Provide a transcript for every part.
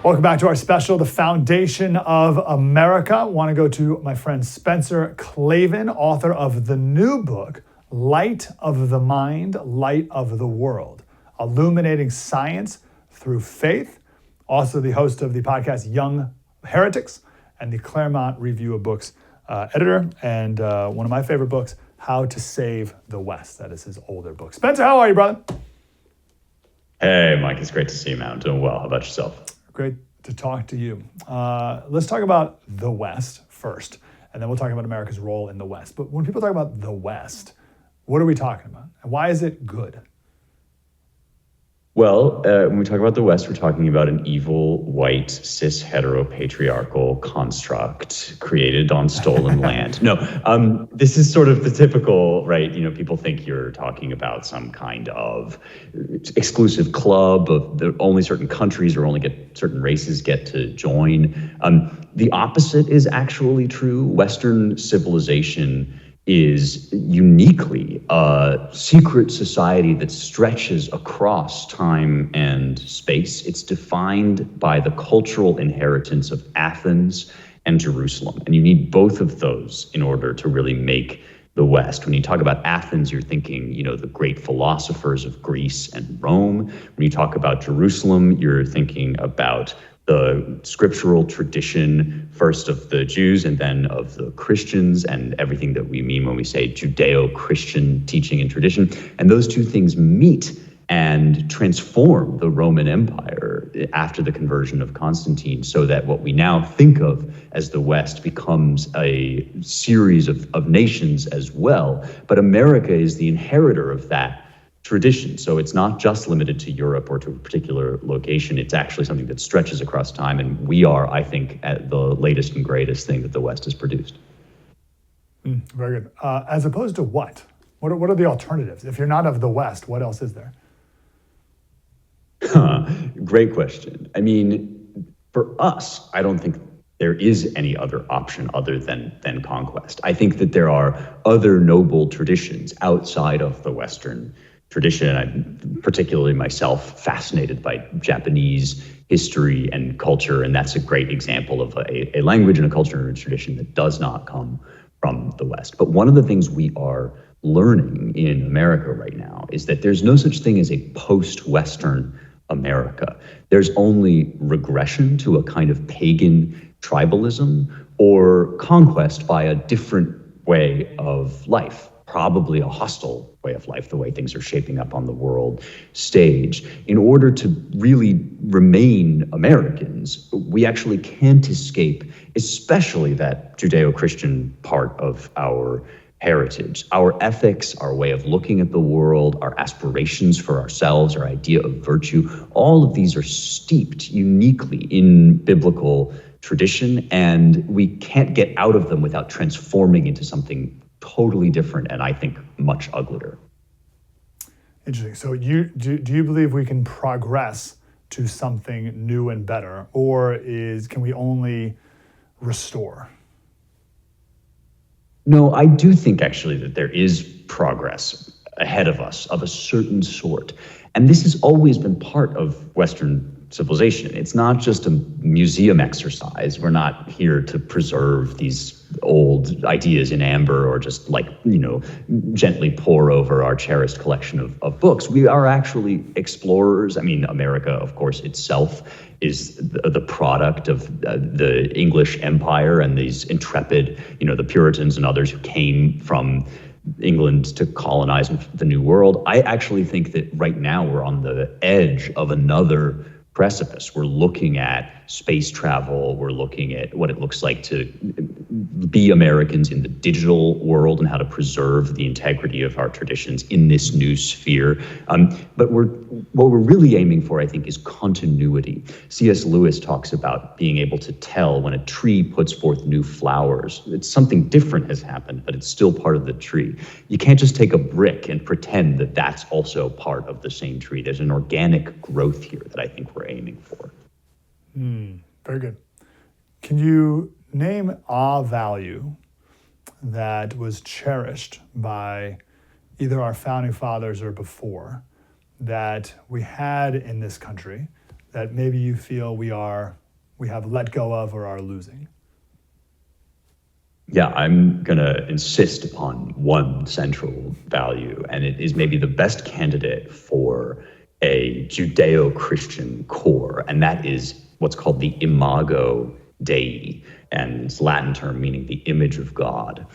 Welcome back to our special, The Foundation of America. Want to go to my friend Spencer Klavan, author of the new book, Light of the Mind, Light of the World, Illuminating Science Through Faith. Also the host of the podcast, Young Heretics, and the Claremont Review of Books editor, and one of my favorite books, How to Save the West. That is his older book. Spencer, how are you, brother? Hey, Mike, it's great to see you, man. I'm doing well. How about yourself? Great to talk to you. Let's talk about the West first, and then we'll talk about America's role in the West. But when people talk about the West, what are we talking about? And why is it good? Well, when we talk about the West, we're talking about an evil, white, cis, heteropatriarchal construct created on stolen land. No, this is sort of the typical, right? You know, people think you're talking about some kind of exclusive club of the only certain countries or only certain races get to join. The opposite is actually true. Western civilization is uniquely a secret society that stretches across time and space. It's defined by the cultural inheritance of Athens and Jerusalem. And you need both of those in order to really make the West. When you talk about Athens, you're thinking, you know, the great philosophers of Greece and Rome. When you talk about Jerusalem, you're thinking about the scriptural tradition, first of the Jews and then of the Christians, and everything that we mean when we say Judeo-Christian teaching and tradition. And those two things meet and transform the Roman Empire after the conversion of Constantine, so that what we now think of as the West becomes a series of nations as well. But America is the inheritor of that tradition. So it's not just limited to Europe or to a particular location. It's actually something that stretches across time. And we are, I think, at the latest and greatest thing that the West has produced. Very good. As opposed to what? What are the alternatives? If you're not of the West, what else is there? Great question. I mean, for us, I don't think there is any other option other than conquest. I think that there are other noble traditions outside of the Western tradition. I'm particularly myself fascinated by Japanese history and culture, and that's a great example of a language and a culture and a tradition that does not come from the West. But one of the things we are learning in America right now is that there's no such thing as a post-Western America. There's only regression to a kind of pagan tribalism or conquest by a different way of life, probably a hostile way of life, the way things are shaping up on the world stage. In order to really remain Americans, we actually can't escape, especially that Judeo-Christian part of our heritage. Our ethics, our way of looking at the world, our aspirations for ourselves, our idea of virtue, all of these are steeped uniquely in biblical tradition, and we can't get out of them without transforming into something totally different, and I think much uglier. Interesting. So do you believe we can progress to something new and better, or can we only restore? No, I do think actually that there is progress ahead of us of a certain sort. And this has always been part of Western civilization. It's not just a museum exercise. We're not here to preserve these old ideas in amber or just gently pore over our cherished collection of books. We are actually explorers. I mean, America, of course, itself is the product of the English Empire and these intrepid, the Puritans and others who came from England to colonize the New World. I actually think that right now we're on the edge of another precipice. We're looking at space travel. We're looking at what it looks like to be Americans in the digital world and how to preserve the integrity of our traditions in this new sphere. But what we're really aiming for, I think, is continuity. C.S. Lewis talks about being able to tell when a tree puts forth new flowers. It's something different has happened, but it's still part of the tree. You can't just take a brick and pretend that that's also part of the same tree. There's an organic growth here that I think we're aiming for. Very good. Can you name a value that was cherished by either our founding fathers or before that we had in this country that maybe you feel we have let go of or are losing? Yeah, I'm going to insist upon one central value, and it is maybe the best candidate for a Judeo-Christian core, and that is what's called the imago Dei, and it's a Latin term meaning the image of God.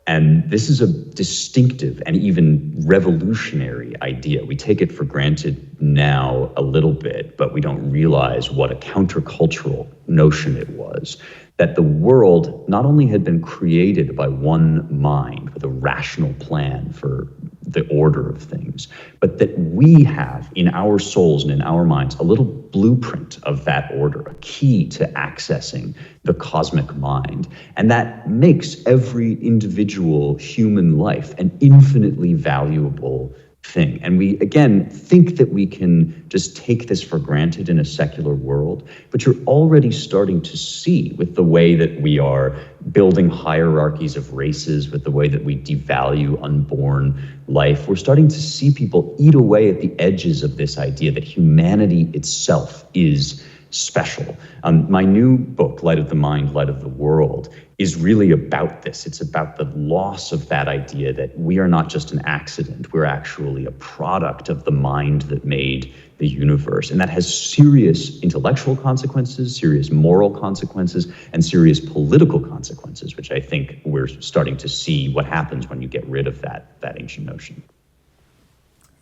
And this is a distinctive and even revolutionary idea. We take it for granted now a little bit, but we don't realize what a countercultural notion it was. That the world not only had been created by one mind with a rational plan for the order of things, but that we have in our souls and in our minds a little blueprint of that order, a key to accessing the cosmic mind. And that makes every individual human life an infinitely valuable thing. And we, again, think that we can just take this for granted in a secular world, but you're already starting to see with the way that we are building hierarchies of races, with the way that we devalue unborn life, we're starting to see people eat away at the edges of this idea that humanity itself is special. My new book, Light of the Mind, Light of the World, is really about this. It's about the loss of that idea that we are not just an accident, we're actually a product of the mind that made the universe. And that has serious intellectual consequences, serious moral consequences, and serious political consequences, which I think we're starting to see what happens when you get rid of that ancient notion.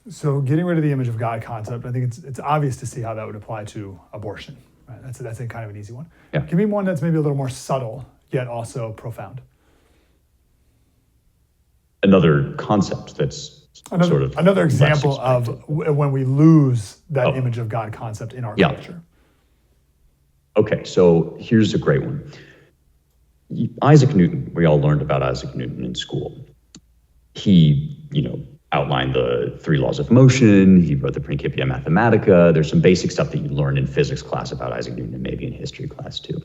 So getting rid of the image of God concept, I think it's obvious to see how that would apply to abortion. Right? That's a kind of an easy one. Yeah. Give me one that's maybe a little more subtle, yet also profound. Another concept that's another example of when we lose that image of God concept in our culture. Okay, so here's a great one. Isaac Newton, we all learned about Isaac Newton in school. He, outlined the 3 laws of motion. He wrote the Principia Mathematica. There's some basic stuff that you learn in physics class about Isaac Newton and maybe in history class too.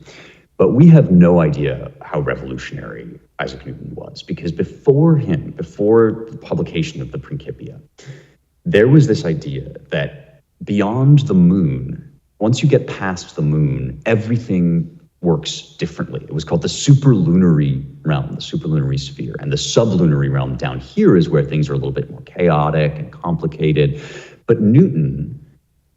But we have no idea how revolutionary Isaac Newton was, because before the publication of the Principia, there was this idea that beyond the moon, once you get past the moon, everything works differently. It was called the superlunary realm, the superlunary sphere. And the sublunary realm down here is where things are a little bit more chaotic and complicated. But Newton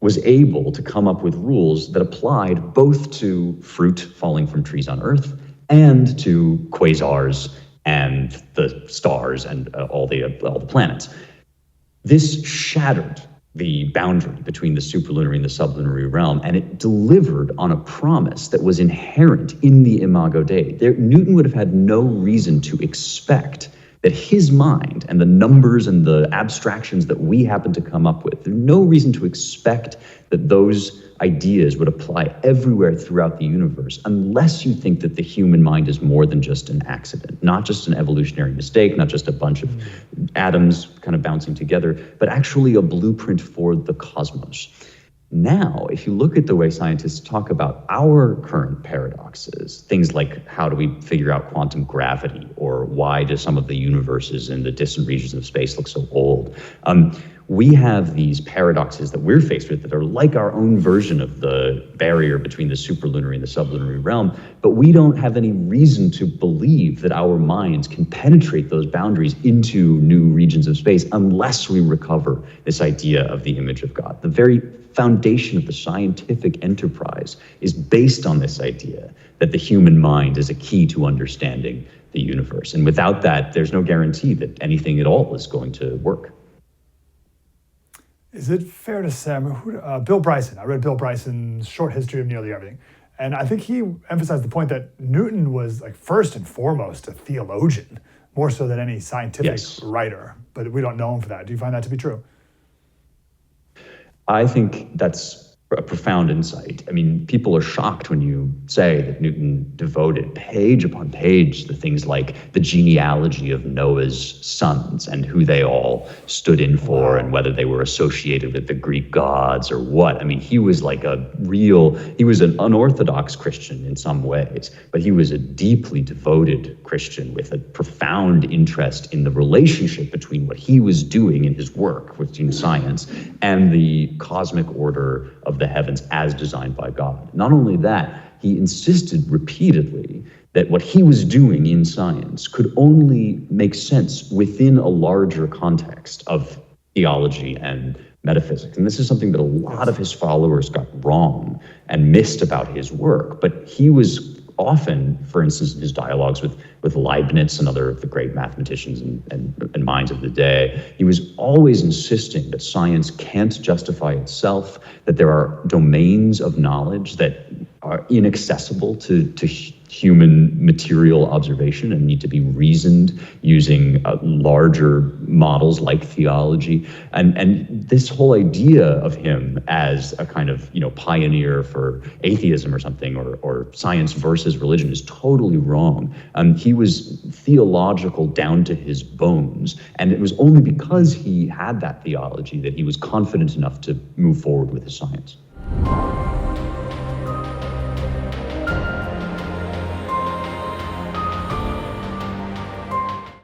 was able to come up with rules that applied both to fruit falling from trees on Earth and to quasars and the stars and all the planets. This shattered the boundary between the superlunary and the sublunary realm, and it delivered on a promise that was inherent in the Imago Dei. Newton would have had no reason to expect that his mind and the numbers and the abstractions that we happen to come up with, there's no reason to expect that those ideas would apply everywhere throughout the universe, unless you think that the human mind is more than just an accident, not just an evolutionary mistake, not just a bunch of atoms kind of bouncing together, but actually a blueprint for the cosmos. Now, if you look at the way scientists talk about our current paradoxes, things like how do we figure out quantum gravity, or why do some of the universes in the distant regions of space look so old, we have these paradoxes that we're faced with that are like our own version of the barrier between the superlunary and the sublunary realm, but we don't have any reason to believe that our minds can penetrate those boundaries into new regions of space unless we recover this idea of the image of God. The very foundation of the scientific enterprise is based on this idea that the human mind is a key to understanding the universe. And without that, there's no guarantee that anything at all is going to work. Is it fair to say, Bill Bryson, I read Bill Bryson's Short History of Nearly Everything, and I think he emphasized the point that Newton was, like, first and foremost a theologian, more so than any scientific writer, but we don't know him for that. Do you find that to be true? I think that's a profound insight. I mean, people are shocked when you say that Newton devoted page upon page to things like the genealogy of Noah's sons and who they all stood in for and whether they were associated with the Greek gods or what. I mean, he was like he was an unorthodox Christian in some ways, but he was a deeply devoted Christian with a profound interest in the relationship between what he was doing in his work, between science, and the cosmic order of the heavens as designed by God. Not only that, he insisted repeatedly that what he was doing in science could only make sense within a larger context of theology and metaphysics. And this is something that a lot of his followers got wrong and missed about his work. But he was often, for instance, in his dialogues with Leibniz and other of the great mathematicians and minds of the day, he was always insisting that science can't justify itself, that there are domains of knowledge that are inaccessible to human material observation and need to be reasoned using larger models like theology. And this whole idea of him as a kind of pioneer for atheism or something, or science versus religion, is totally wrong. He was theological down to his bones, and it was only because he had that theology that he was confident enough to move forward with his science.